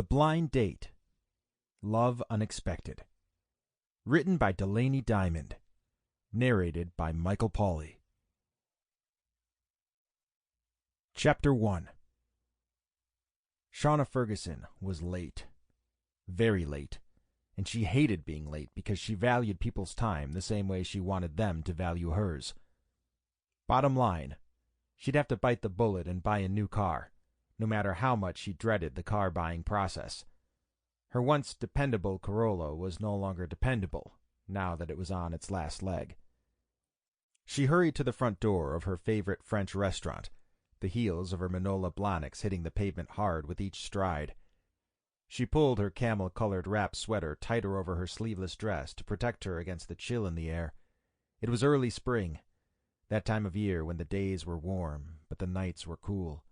The Blind Date. Love Unexpected. Written by Delaney Diamond. Narrated by Michael Pauley. Chapter 1. Shawna Ferguson was late. Very late. And she hated being late because she valued people's time the same way she wanted them to value hers. Bottom line, she'd have to bite the bullet and buy a new car, no matter how much she dreaded the car buying process. Her once dependable Corolla was no longer dependable, now that it was on its last leg. She hurried to the front door of her favorite French restaurant, the heels of her Manola Blahniks hitting the pavement hard with each stride. She pulled her camel-colored wrap sweater tighter over her sleeveless dress to protect her against the chill in the air. It was early spring, that time of year when the days were warm, but the nights were cool,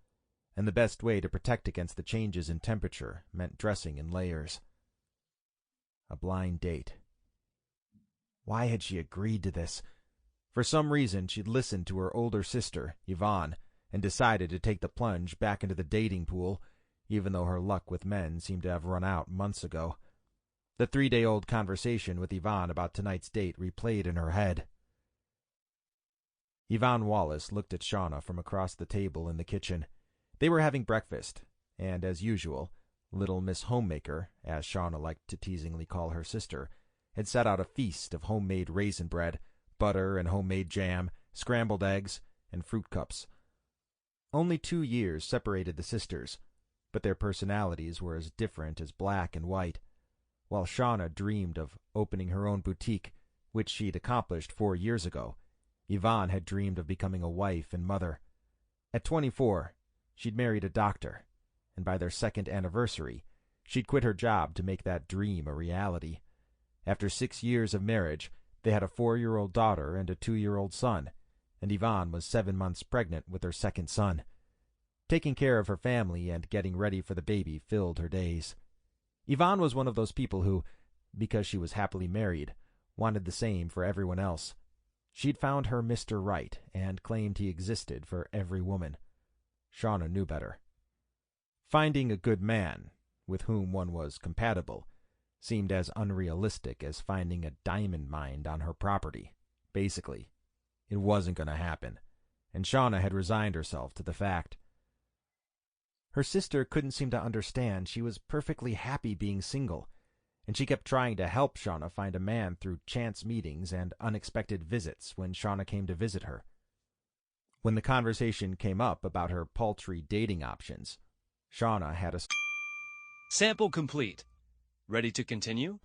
and the best way to protect against the changes in temperature meant dressing in layers. A blind date. Why had she agreed to this? For some reason, she'd listened to her older sister, Yvonne, and decided to take the plunge back into the dating pool, even though her luck with men seemed to have run out months ago. The 3-day-old conversation with Yvonne about tonight's date replayed in her head. Yvonne Wallace looked at Shawna from across the table in the kitchen. They were having breakfast, and as usual, little Miss Homemaker, as Shawna liked to teasingly call her sister, had set out a feast of homemade raisin bread, butter and homemade jam, scrambled eggs, and fruit cups. Only 2 years separated the sisters, but their personalities were as different as black and white. While Shawna dreamed of opening her own boutique, which she'd accomplished 4 years ago, Yvonne had dreamed of becoming a wife and mother. At 24, she'd married a doctor, and by their 2nd anniversary, she'd quit her job to make that dream a reality. After 6 years of marriage, they had a 4-year-old daughter and a 2-year-old son, and Yvonne was 7 months pregnant with her 2nd son. Taking care of her family and getting ready for the baby filled her days. Yvonne was one of those people who, because she was happily married, wanted the same for everyone else. She'd found her Mr. Right and claimed he existed for every woman. Shawna knew better. Finding a good man, with whom one was compatible, seemed as unrealistic as finding a diamond mine on her property. Basically, it wasn't going to happen, and Shawna had resigned herself to the fact. Her sister couldn't seem to understand she was perfectly happy being single, and she kept trying to help Shawna find a man through chance meetings and unexpected visits when Shawna came to visit her. When the conversation came up about her paltry dating options, Shawna had a... Sample complete. Ready to continue?